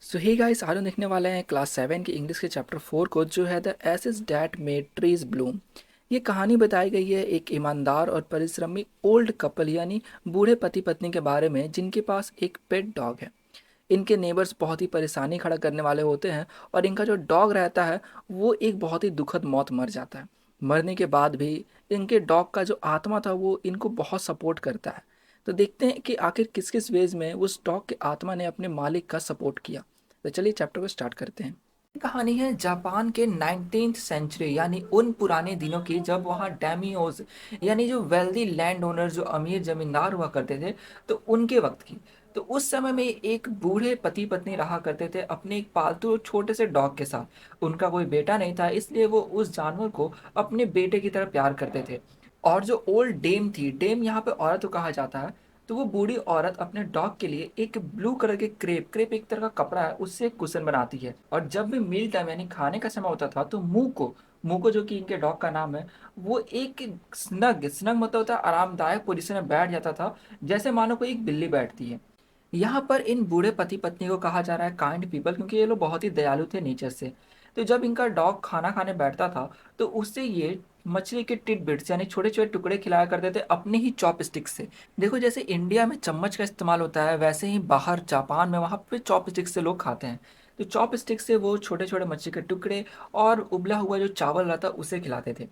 सो hey guys, आज हम देखने वाले हैं क्लास 7 की इंग्लिश के चैप्टर 4 को, जो है the ashes that made trees bloom. ये कहानी बताई गई है एक ईमानदार और परिश्रमी ओल्ड कपल यानी बूढ़े पति पत्नी के बारे में, जिनके पास एक पेट डॉग है। इनके नेबर्स बहुत ही परेशानी खड़ा करने वाले होते हैं और इनका जो डॉग रहता है वो एक बहुत ही दुखद मौत मर जाता है। मरने के बाद भी इनके डॉग का जो आत्मा था वो इनको बहुत सपोर्ट करता है। तो देखते हैं कि आखिर किस किस वेज में उस डॉग के आत्मा ने अपने मालिक का सपोर्ट किया। तो चलिए चैप्टर को स्टार्ट करते हैं। ये कहानी है जापान के 19th सेंचुरी यानी उन पुराने दिनों की, जब वहाँ डैमियोज यानी जो वेल्दी लैंड ओनर, जो अमीर जमींदार हुआ करते थे, तो उनके वक्त की। तो उस समय में एक बूढ़े पति पत्नी रहा करते थे अपने एक पालतू छोटे से डॉग के साथ। उनका कोई बेटा नहीं था, इसलिए वो उस जानवर को अपने बेटे की तरह प्यार करते थे। और जो ओल्ड डेम थी, डेम यहाँ पे औरत को कहा जाता है, तो वो बूढ़ी औरत अपने डॉग के लिए एक ब्लू कलर के क्रेप क्रेप एक तरह का कपड़ा है, उससे एक कुशन बनाती है। और जब भी मील टाइम यानी खाने का समय होता था, तो मुंह को जो कि इनके डॉग का नाम है, वो एक स्नग स्नग मतलब होता है आरामदायक पोजीशन में बैठ जाता था, जैसे मानो कोई एक बिल्ली बैठती है। यहाँ पर इन बूढ़े पति पत्नी को कहा जा रहा है काइंड पीपल, क्योंकि ये लोग बहुत ही दयालु थे नेचर से। तो जब इनका डॉग खाना खाने बैठता था, तो उससे ये मछली के टिडबिट्स यानी छोटे छोटे टुकड़े खिलाया करते थे अपने ही चॉपस्टिक से। देखो, जैसे इंडिया में चम्मच का इस्तेमाल होता है, वैसे ही बाहर जापान में वहाँ पे चॉपस्टिक से लोग खाते हैं। तो चॉपस्टिक से वो छोटे छोटे मछली के टुकड़े और उबला हुआ जो चावल रहता है उसे खिलाते थे।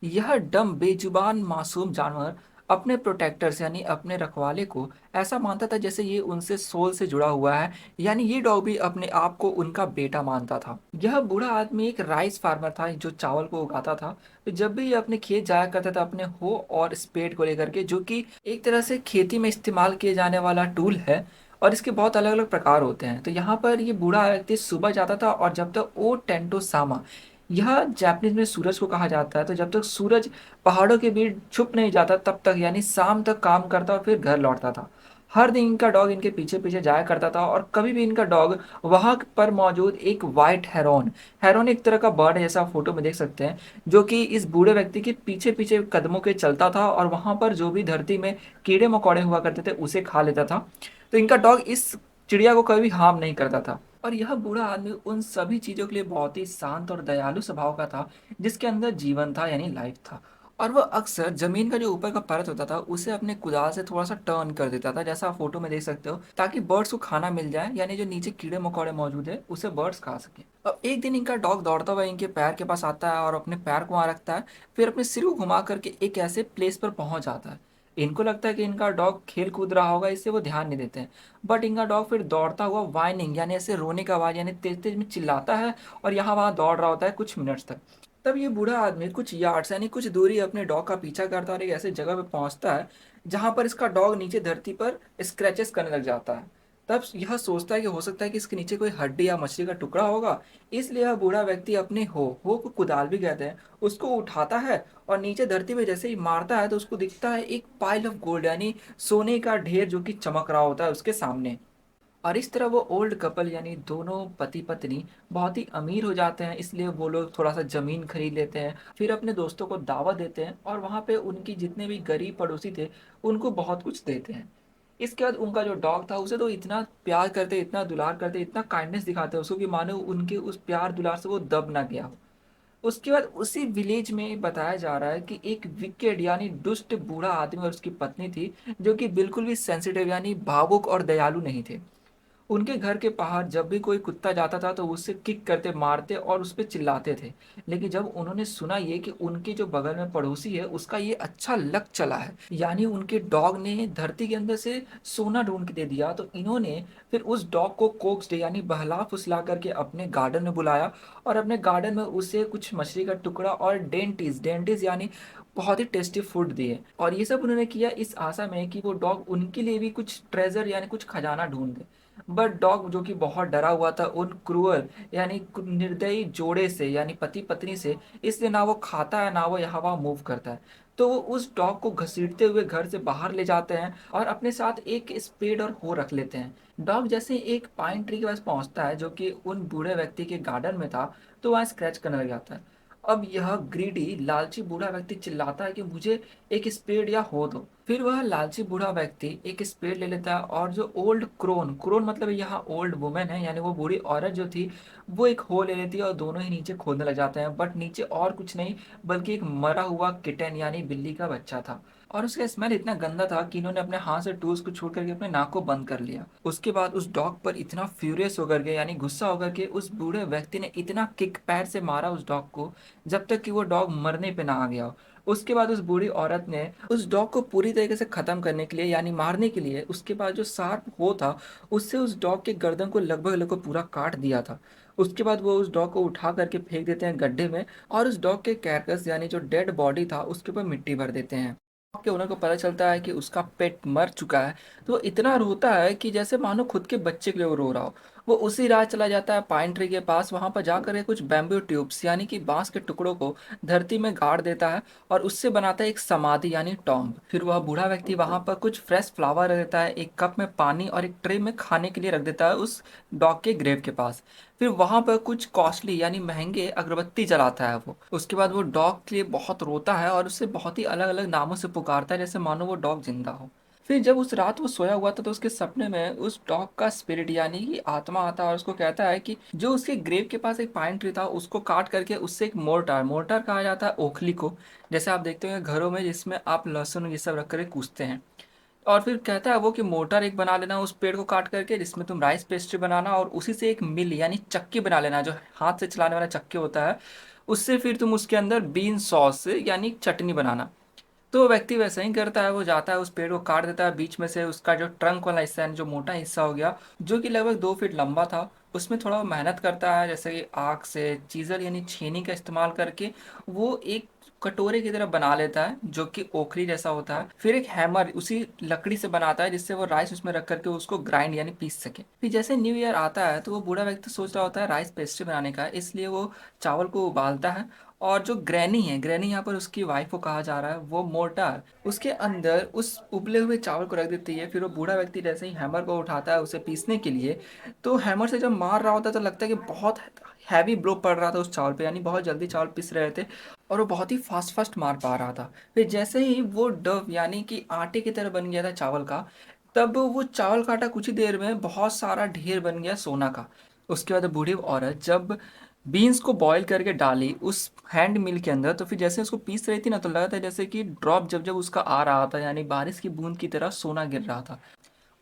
यह डम बेजुबान मासूम जानवर अपने प्रोटेक्टर्स यानी अपने रखवाले को ऐसा मानता था जैसे ये उनसे सोल से जुड़ा हुआ है। यानी ये डॉग भी अपने आप को उनका बेटा मानता था। यह बूढ़ा आदमी एक राइस फार्मर था जो चावल को उगाता था। तो जब भी ये अपने खेत जाया करता था अपने हो और स्पेड को लेकर के, जो कि एक तरह से खेती में इस्तेमाल किए जाने वाला टूल है, और इसके बहुत अलग अलग प्रकार होते हैं। तो यहाँ पर ये बूढ़ा व्यक्ति सुबह जाता था, और जब तक ओ टेंटो सामा, यह जापानीज में सूरज को कहा जाता है, तो जब तक सूरज पहाड़ों के बीच छुप नहीं जाता तब तक यानी शाम तक काम करता और फिर घर लौटता था। हर दिन इनका डॉग इनके पीछे पीछे जाया करता था, और कभी भी इनका डॉग वहां पर मौजूद एक वाइट हेरोन, हेरोन एक तरह का बर्ड है जैसा आप फोटो में देख सकते हैं, जो कि इस बूढ़े व्यक्ति के पीछे पीछे कदमों के चलता था, और वहां पर जो भी धरती में कीड़े मकोड़े हुआ करते थे उसे खा लेता था। तो इनका डॉग इस चिड़िया को कभी हार्म नहीं करता था। और यह बूढ़ा आदमी उन सभी चीजों के लिए बहुत ही शांत और दयालु स्वभाव का था, जिसके अंदर जीवन था यानी लाइफ था। और वह अक्सर जमीन का जो ऊपर का परत होता था उसे अपने कुदाल से थोड़ा सा टर्न कर देता था, जैसा आप फोटो में देख सकते हो, ताकि बर्ड्स को खाना मिल जाए, यानी जो नीचे कीड़े मकोड़े मौजूद है उसे बर्ड्स खा सके। अब एक दिन इनका डॉग दौड़ता हुआ इनके पैर के पास आता है और अपने पैर को वहां रखता है, फिर अपने सिर को घुमा करके एक ऐसे प्लेस पर पहुंच जाता है। इनको लगता है कि इनका डॉग खेल कूद रहा होगा, इससे वो ध्यान नहीं देते हैं। बट इनका डॉग फिर दौड़ता हुआ वाइनिंग यानी ऐसे रोने का आवाज यानी तेज तेज में चिल्लाता है, और यहाँ वहां दौड़ रहा होता है कुछ मिनट्स तक। तब ये बूढ़ा आदमी कुछ यार्ड्स यानी कुछ दूरी अपने डॉग का पीछा करता है और एक ऐसे जगह पे पहुंचता है जहां पर इसका डॉग नीचे धरती पर स्क्रैचेस करने लग जाता है। तब यह सोचता है कि हो सकता है कि इसके नीचे कोई हड्डी या मछली का टुकड़ा होगा, इसलिए यह बूढ़ा व्यक्ति अपने हो को कुदाल भी कहते हैं, उसको उठाता है, और नीचे धरती पे जैसे ही मारता है तो उसको दिखता है एक पाइल ऑफ गोल्ड यानी सोने का ढेर, जो कि चमक रहा होता है उसके सामने। और इस तरह वो ओल्ड कपल यानी दोनों पति पत्नी बहुत ही अमीर हो जाते हैं, इसलिए वो लोग थोड़ा सा जमीन खरीद लेते हैं, फिर अपने दोस्तों को दावत देते हैं, और वहाँ पे उनकी जितने भी गरीब पड़ोसी थे उनको बहुत कुछ देते हैं। इसके बाद उनका जो डॉग था उसे तो इतना प्यार करते, इतना दुलार करते, इतना काइंडनेस दिखाते हैं उसको, कि मानो उनके उस प्यार दुलार से वो दब ना गया हो। उसके बाद उसी विलेज में बताया जा रहा है कि एक विकेड यानी दुष्ट बूढ़ा आदमी और उसकी पत्नी थी, जो कि बिल्कुल भी सेंसिटिव यानी भावुक और दयालु नहीं थे। उनके घर के बाहर जब भी कोई कुत्ता जाता था तो उससे किक करते, मारते और उस पर चिल्लाते थे। लेकिन जब उन्होंने सुना ये कि उनके जो बगल में पड़ोसी है उसका ये अच्छा लक चला है, यानी उनके डॉग ने धरती के अंदर से सोना ढूंढ के दे दिया, तो इन्होंने फिर उस डॉग को कोक्स डे यानी बहला फुसला करके अपने गार्डन में बुलाया, और अपने गार्डन में उसे कुछ मछली का टुकड़ा और डेंटिस डेंटिस यानी बहुत ही टेस्टी फूड दिए। और ये सब उन्होंने किया इस आशा में कि वो डॉग उनके लिए भी कुछ ट्रेजर यानी कुछ खजाना ढूंढ दे। बट डॉग जो कि बहुत डरा हुआ था उन क्रूअल यानी निर्दयी जोड़े से यानी पति पत्नी से, इसलिए ना वो खाता है ना वो यहाँ वहाँ मूव करता है। तो वो उस डॉग को घसीटते हुए घर से बाहर ले जाते हैं, और अपने साथ एक स्पेड और हो रख लेते हैं। डॉग जैसे एक पाइन ट्री के पास पहुंचता है जो कि उन बूढ़े व्यक्ति के गार्डन में था, तो वहाँ स्क्रैच करने लग जाता है। अब यह ग्रीडी लालची बूढ़ा व्यक्ति चिल्लाता है कि मुझे एक स्पेड या हो दो। फिर वह लालची बूढ़ा व्यक्ति एक स्पेड ले लेता है और जो ओल्ड क्रोन क्रोन मतलब यहाँ ओल्ड वुमेन है यानी वो बूढ़ी औरत जो थी, वो एक होल ले लेती है और दोनों ही नीचे खोदने लग जाते हैं। बट नीचे और कुछ नहीं बल्कि एक मरा हुआ किटन यानी बिल्ली का बच्चा था। और उसका स्मेल इतना गंदा था कि इन्होंने अपने हाथ से टूल्स को छोड़ करके अपने नाक को बंद कर लिया। उसके बाद उस डॉग पर इतना फ्यूरियस होकर के यानी गुस्सा होकर के उस बूढ़े व्यक्ति ने इतना किक पैर से मारा उस डॉग को, जब तक कि वो डॉग मरने पे ना आ गया हो। उसके बाद उस बूढ़ी औरत ने उस डॉग को पूरी तरीके से खत्म करने के लिए यानी मारने के लिए उसके बाद जो शार्प हो था उससे उस डॉग के गर्दन को लगभग लगभग पूरा काट दिया था। उसके बाद वो उस डॉग को उठा करके फेंक देते हैं गड्ढे में और उस डॉग के कैरकस यानी जो डेड बॉडी था उसके ऊपर मिट्टी भर देते हैं। के ओनर को पता चलता है कि उसका पेट मर चुका है, तो वो इतना रोता है कि जैसे मानो खुद के बच्चे के लिए वो रो रहा हो। वो उसी राह चला जाता है पाइन ट्री के पास, वहां पर जाकर के कुछ बैम्बू ट्यूब्स यानी कि बांस के टुकड़ों को धरती में गाड़ देता है और उससे बनाता है एक समाधि यानी टॉम्ब। फिर वह बूढ़ा व्यक्ति वहां पर कुछ फ्रेश फ्लावर रख देता है, एक कप में पानी और एक ट्रे में खाने के लिए रख देता है उस डॉग के ग्रेव के पास। फिर वहां पर कुछ कॉस्टली यानी महंगे अगरबत्ती जलाता है वो। उसके बाद वो डॉग के लिए बहुत रोता है और उससे बहुत ही अलग अलग नामों से पुकारता है जैसे मानो वो डॉग जिंदा हो। फिर जब उस रात वो सोया हुआ था तो उसके सपने में उस डॉग का स्पिरिट यानी कि आत्मा आता है और उसको कहता है कि जो उसके ग्रेव के पास एक पाइन ट्री था उसको काट करके उससे एक मोर्टार मोर्टार कहा जाता है ओखली को, जैसे आप देखते होंगे घरों में जिसमें आप लहसुन ये सब रख कर कूचते हैं। और फिर कहता है वो कि मोटर एक बना लेना उस पेड़ को काट करके जिसमें तुम राइस पेस्ट्री बनाना और उसी से एक मिल यानी चक्की बना लेना जो हाथ से चलाने वाला चक्की होता है। उससे फिर तुम उसके अंदर बीन सॉस यानी चटनी बनाना। तो वो व्यक्ति वैसा ही करता है, वो जाता है उस पेड़ को काट देता है बीच में से, उसका जो ट्रंक वाला हिस्सा है जो मोटा हिस्सा हो गया जो कि लगभग 2 फीट लंबा था, उसमें थोड़ा वो मेहनत करता है जैसे कि आग से चीजर यानी छेनी का इस्तेमाल करके वो एक कटोरे की तरह बना लेता है जो कि ओखली जैसा होता है। फिर एक हैमर उसी लकड़ी से बनाता है जिससे वो राइस उसमें रख करके उसको ग्राइंड यानी पीस सके। फिर जैसे न्यू ईयर आता है तो वो बूढ़ा व्यक्ति सोच रहा होता है राइस पेस्ट्री बनाने का, इसलिए वो चावल को उबालता है और जो ग्रैनी है, ग्रैनी यहाँ पर उसकी वाइफ को कहा जा रहा है, वो मोर्टार उसके अंदर उस उबले हुए चावल को रख देती है। फिर वो बूढ़ा व्यक्ति जैसे ही हैमर को उठाता है उसे पीसने के लिए, तो हैमर से जब मार रहा होता है तो लगता है कि बहुत हैवी ब्लो पड़ रहा था उस चावल पे यानी बहुत जल्दी चावल पिस रहे थे और वो बहुत ही फास्ट फास्ट मार पा रहा था। फिर जैसे ही वो डव यानी कि आटे की तरह बन गया था चावल का, तब वो चावल का आटा कुछ ही देर में बहुत सारा ढेर बन गया सोना का। उसके बाद बूढ़ी औरत जब बीन्स को बॉईल करके डाली उस हैंड मिल के अंदर, तो फिर जैसे उसको पीस रही थी ना तो लगा था जैसे कि ड्रॉप जब जब उसका आ रहा था यानी बारिश की बूंद की तरह सोना गिर रहा था।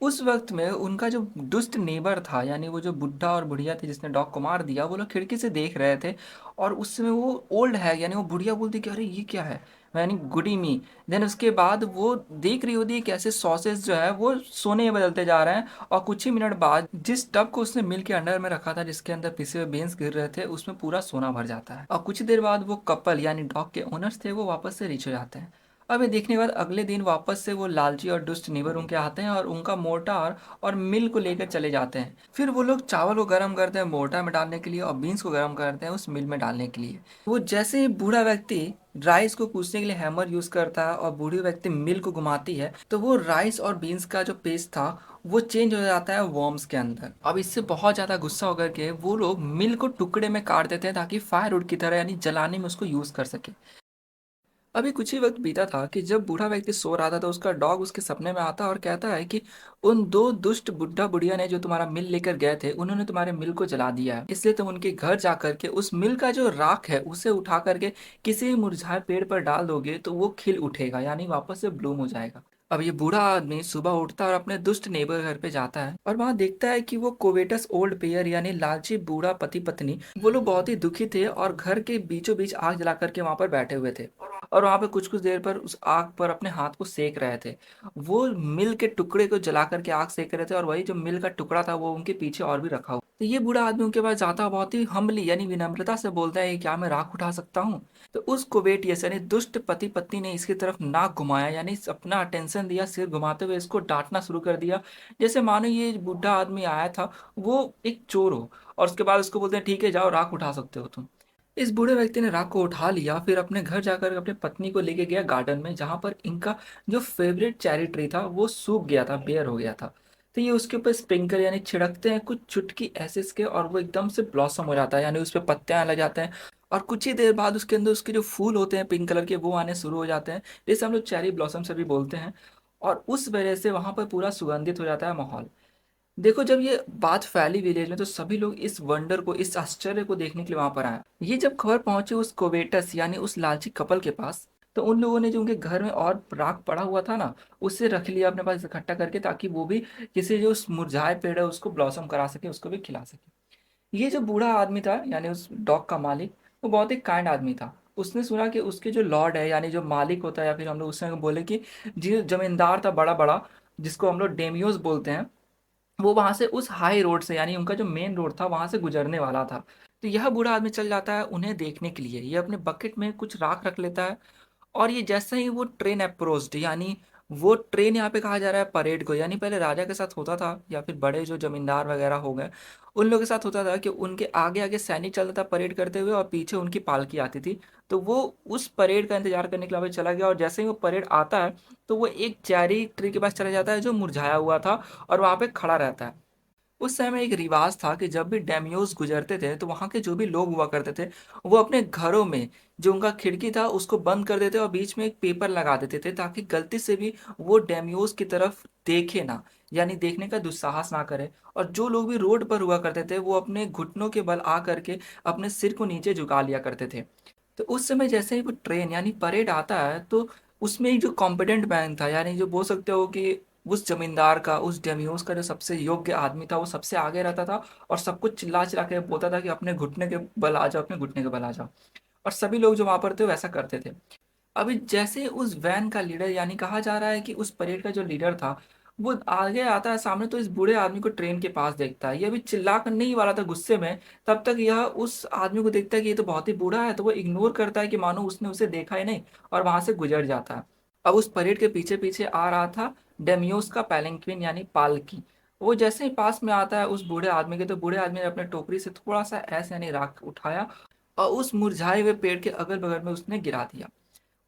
उस वक्त में उनका जो दुष्ट नेबर था यानी वो जो बुढ़ा और बुढ़िया थे जिसने डॉग को मार दिया, वो लोग खिड़की से देख रहे थे। और उस समय वो ओल्ड है यानी वो बुढ़िया बोलती कि अरे ये क्या है, यानी गुडी मी। देन उसके बाद वो देख रही होती है कैसे सॉसेस जो है वो सोने में बदलते जा रहे हैं और कुछ ही मिनट बाद जिस टब को उसने मिल के अंडर में रखा था जिसके अंदर पिसे हुए बीन्स गिर रहे थे उसमें पूरा सोना भर जाता है और कुछ देर बाद वो कपल यानी डॉग के ओनर्स थे वो वापस से रिच हो जाते हैं। अब ये देखने के बाद अगले दिन वापस से वो लालची और दुष्ट नेबर उनके आते हैं और उनका मोर्टार और मिल को लेकर चले जाते हैं। फिर वो लोग चावल को गर्म करते हैं मोर्टार में डालने के लिए और बीन्स को गर्म करते हैं उस मिल में डालने के लिए। वो जैसे ही बूढ़ा व्यक्ति राइस को कूचने के लिए हैमर यूज करता है और बूढ़ी व्यक्ति मिल को घुमाती है तो वो राइस और बीन्स का जो पेस्ट था वो चेंज हो जाता है वर्म्स के अंदर। अब इससे बहुत ज्यादा गुस्सा होकर के वो लोग मिल को टुकड़े में काट देते हैं ताकि फायरवुड की तरह यानी जलाने में उसको यूज कर सके। अभी कुछ ही वक्त बीता था कि जब बूढ़ा व्यक्ति सो रहा था तो उसका डॉग उसके सपने में आता और कहता है कि उन दो दुष्ट बुढ़ा बुढ़िया ने जो तुम्हारा मिल लेकर गए थे उन्होंने तुम्हारे मिल को जला दिया है, इसलिए तुम उनके घर जाकर के उस मिल का जो राख है उसे उठा करके किसी भी मुरझाए पेड़ पर डाल दोगे तो वो खिल उठेगा यानी वापस से ब्लूम हो जाएगा। अब ये बूढ़ा आदमी सुबह उठता है और अपने दुष्ट नेबर घर पे जाता है और वहां देखता है कि वो कोवेटस ओल्ड पेयर यानी लालची बूढ़ा पति पत्नी वो लोग बहुत ही दुखी थे और घर के बीचों बीच आग जला करके वहां पर बैठे हुए थे और वहां पे कुछ कुछ देर पर उस आग पर अपने हाथ को सेक रहे थे। वो मिल के टुकड़े को जला करके आग सेक रहे थे और वही जो मिल का टुकड़ा था वो उनके पीछे और भी रखा हुआ। तो ये बूढ़ा आदमी उनके पास जाता है, बहुत ही हम्बली यानी विनम्रता से बोलता है क्या मैं राख उठा सकता हूँ। तो उस कोवेटियस यानी दुष्ट पति पत्नी ने इसकी तरफ नाक घुमाया यानी अपना अटेंशन दिया, सिर घुमाते हुए इसको डांटना शुरू कर दिया जैसे मानो ये बूढ़ा आदमी आया था वो एक चोर हो। और उसके बाद उसको बोलते हैं ठीक है जाओ राख उठा सकते हो तुम। इस बूढ़े व्यक्ति ने राख को उठा लिया, फिर अपने घर जाकर अपने पत्नी को लेके गया गार्डन में जहां पर इनका जो फेवरेट चेरी ट्री था वो सूख गया था, बेयर हो गया था। तो ये उसके ऊपर स्प्रिंकल यानी छिड़कते हैं कुछ चुटकी एसिड्स के और वो एकदम से ब्लॉसम हो जाता है यानी उस पर पत्ते आने लग जाते हैं और कुछ ही देर बाद उसके अंदर उसके जो फूल होते हैं पिंक कलर के वो आने शुरू हो जाते हैं, जैसे हम लोग चेरी ब्लॉसम से भी बोलते हैं। और उस वजह से वहाँ पर पूरा सुगंधित हो जाता है माहौल। देखो जब ये बात फैली विलेज में तो सभी लोग इस वंडर को, इस आश्चर्य को देखने के लिए वहां पर आए। ये जब खबर पहुंची उस कोवेटस यानी उस लालची कपल के पास, तो उन लोगों ने जो उनके घर में और राख पड़ा हुआ था ना, उससे रख लिया अपने पास इकट्ठा करके, ताकि वो भी किसी जो उस मुरझाए पेड़ है उसको ब्लॉसम करा सके, उसको भी खिला सके। ये जो बूढ़ा आदमी था यानी उस डॉग का मालिक, वो बहुत ही काइंड आदमी था। उसने सुना कि उसके जो लॉर्ड है यानी जो मालिक होता है, या फिर हम लोग उससे बोले कि जो जमींदार था बड़ा बड़ा, जिसको हम लोग डेमियोस बोलते हैं, वो वहां से उस हाई रोड से यानी उनका जो मेन रोड था वहां से गुजरने वाला था। तो यह बूढ़ा आदमी चल जाता है उन्हें देखने के लिए। ये अपने बकेट में कुछ राख रख लेता है, और ये जैसे ही वो ट्रेन अप्रोच्ड, यानी वो ट्रेन यहाँ पे कहा जा रहा है परेड को, यानी पहले राजा के साथ होता था या फिर बड़े जो जमींदार वगैरह हो गए उन लोगों के साथ होता था कि उनके आगे आगे सैनिक चलता था परेड करते हुए, और पीछे उनकी पालकी आती थी। तो वो उस परेड का इंतजार करने के लिए वहाँ पे चला गया, और जैसे ही वो परेड आता है तो वो एक चेरी ट्री के पास चला जाता है जो मुरझाया हुआ था, और वहाँ पे खड़ा रहता है। उस समय एक रिवाज था कि जब भी डैमियोस गुजरते थे तो वहां के जो भी लोग हुआ करते थे, वो अपने घरों में जो उनका खिड़की था उसको बंद कर देते और बीच में एक पेपर लगा देते थे, ताकि गलती से भी वो डैमियोस की तरफ देखे ना, यानी देखने का दुस्साहस ना करे। और जो लोग भी रोड पर हुआ करते थे वो अपने घुटनों के बल आ करके अपने सिर को नीचे झुका लिया करते थे। तो उस समय जैसे ही वो ट्रेन यानी परेड आता है तो उसमें एक जो कॉम्पिडेंट मैन था, यानी जो बोल सकते हो कि उस जमींदार का, उस डेमियोस का जो सबसे योग्य आदमी था, वो सबसे आगे रहता था और सब कुछ चिल्ला चिल्ला के बोलता था कि अपने घुटने के बल आ जाओ, अपने घुटने के बल आ जाओ। और सभी लोग जो वहां पर थे वैसा करते थे। अभी जैसे उस वैन का लीडर, यानी कहा जा रहा है कि उस परेड का जो लीडर था, वो आगे आता है सामने, तो इस बूढ़े आदमी को ट्रेन के पास देखता है। ये अभी चिल्ला करने ही वाला था गुस्से में, तब तक यह उस आदमी को देखता है कि ये तो बहुत ही बूढ़ा है, तो वो इग्नोर करता है कि मानो उसने उसे देखा ही नहीं, और वहां से गुजर जाता है। अब उस परेड के पीछे पीछे आ रहा था डेमियोस का पैलेंक्विन यानी पालकी। वो जैसे ही पास में आता है उस बूढ़े आदमी के, तो बूढ़े आदमी ने अपने टोकरी से थोड़ा सा ऐसे यानी राख उठाया, और उस मुरझाए हुए पेड़ के अगल बगल में उसने गिरा दिया।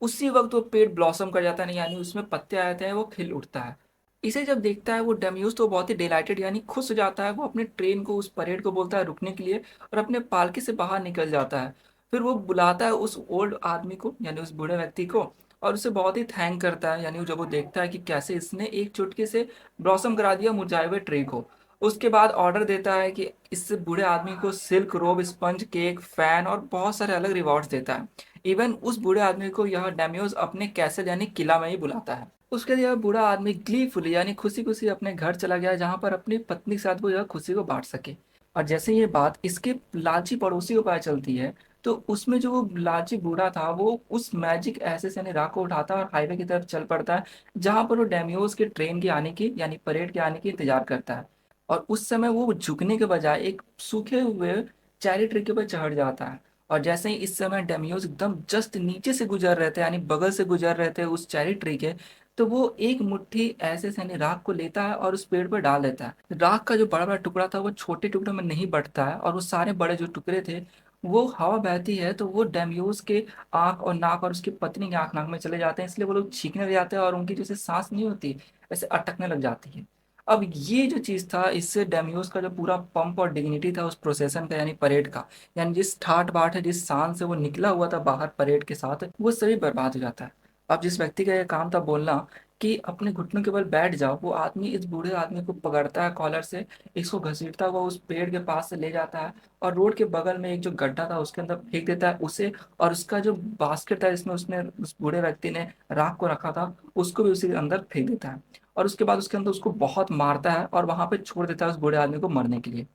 उसी वक्त वो पेड़ ब्लॉसम कर जाता है, नहीं यानी उसमें पत्ते आए थे, वो खिल उठता है। इसे जब देखता है वो डेम्यूज तो बहुत ही डिलाइटेड यानी खुश हो जाता है। वो अपने ट्रेन को, उस परेड को बोलता है रुकने के लिए, और अपने पालकी से बाहर निकल जाता है। फिर वो बुलाता है उस ओल्ड आदमी को यानी उस बूढ़े व्यक्ति को, और उसे बहुत ही थैंक करता है, यानी जब वो देखता है कि कैसे इसने एक चुटकी से ब्लॉसम करा दिया मुरझाए हुए ट्री को। उसके बाद ऑर्डर देता है कि इस बूढ़े आदमी को सिल्क रोब, स्पंज केक, फैन और बहुत सारे अलग रिवॉर्ड्स देता है। इवन उस बूढ़े आदमी को यह डेम्योज अपने कैसल यानी किला में ही बुलाता है। उसके लिए यह बूढ़ा आदमी ग्लीफुली यानी खुशी खुशी अपने घर चला गया, जहां पर अपनी पत्नी के साथ वो यह खुशी को बांट सके। और जैसे ये बात इसके लालची पड़ोसी को पता चलती है, तो उसमें जो वो लालची बूढ़ा था वो उस मैजिक एसेस यानी राह को उठाता है और हाईवे की तरफ चल पड़ता है, जहां पर वो डेमियोज के ट्रेन के आने की यानी परेड के आने की इंतजार करता है। और उस समय वो झुकने के बजाय एक सूखे हुए चेरी ट्री के ऊपर चढ़ जाता है। और जैसे ही इस समय डेमियोज एकदम जस्ट नीचे से गुजर रहे थे यानी बगल से गुजर रहे थे उस चेरी ट्री के, तो वो एक मुट्ठी ऐसे से यानी राख को लेता है और उस पेड़ पर डाल देता है। राख का जो बड़ा बड़ा टुकड़ा था वो छोटे टुकड़ों में नहीं बंटता है, और वो सारे बड़े जो टुकड़े थे वो हवा बहती है तो वो डेमियोज के आंख और नाक और उसकी पत्नी के आंख नाक में चले जाते हैं, इसलिए वो लोग छींकने लग जाते हैं और उनकी जैसे सांस नहीं होती ऐसे अटकने लग जाती है। अब ये जो चीज था, इससे डेमियोस का जो पूरा पंप और डिग्निटी था उस प्रोसेशन का यानी परेड का, यानी जिस ठाट बाट है, जिस शान से वो निकला हुआ था बाहर परेड के साथ, वो सभी बर्बाद हो जाता है। अब जिस व्यक्ति का ये काम था बोलना कि अपने घुटनों के बल बैठ जाओ, वो आदमी इस बूढ़े आदमी को पकड़ता है कॉलर से, इसको घसीटता हुआ उस पेड़ के पास से ले जाता है, और रोड के बगल में एक जो गड्ढा था उसके अंदर फेंक देता है उसे, और उसका जो बास्केट था जिसमें उसने, उस बूढ़े व्यक्ति ने राख को रखा था, उसको भी उसी के अंदर फेंक देता है। और उसके बाद उसके अंदर उसको बहुत मारता है और वहां पे छोड़ देता है उस बूढ़े आदमी को मरने के लिए।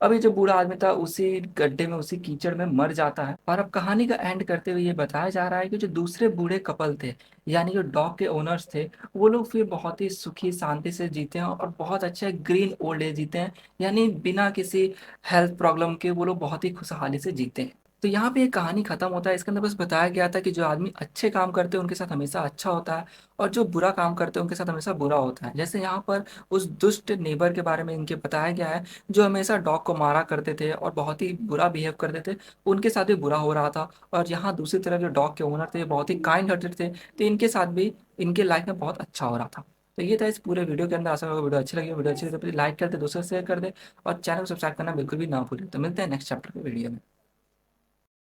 अभी जो बूढ़ा आदमी था उसी गड्ढे में, उसी कीचड़ में मर जाता है। और अब कहानी का एंड करते हुए ये बताया जा रहा है कि जो दूसरे बूढ़े कपल थे यानी जो डॉग के ओनर्स थे, वो लोग फिर बहुत ही सुखी शांति से जीते हैं और बहुत अच्छे ग्रीन ओल्ड एज जीते हैं, यानी बिना किसी हेल्थ प्रॉब्लम के वो लोग बहुत ही खुशहाली से जीते हैं। तो यहाँ पे ये कहानी खत्म होता है। इसके अंदर बस बताया गया था कि जो आदमी अच्छे काम करते हैं उनके साथ हमेशा अच्छा होता है, और जो बुरा काम करते हैं उनके साथ हमेशा बुरा होता है। जैसे यहाँ पर उस दुष्ट नेबर के बारे में इनके बताया गया है, जो हमेशा डॉग को मारा करते थे और बहुत ही बुरा बिहेव करते थे, उनके साथ भी बुरा हो रहा था। और यहाँ दूसरी तरफ जो डॉग के ओनर थे बहुत ही काइंड हार्टेड थे, तो इनके साथ भी इनके लाइफ में बहुत अच्छा हो रहा था। तो ये था इस पूरे वीडियो के अंदर। आशा करो वीडियो अच्छी लगी। वीडियो अच्छी लगी तो प्लीज लाइक कर दे, दूसरे शेयर कर दे, और चैनल को सब्सक्राइब करना बिल्कुल भी ना भूलें। तो मिलते हैं नेक्स्ट चैप्टर के वीडियो में।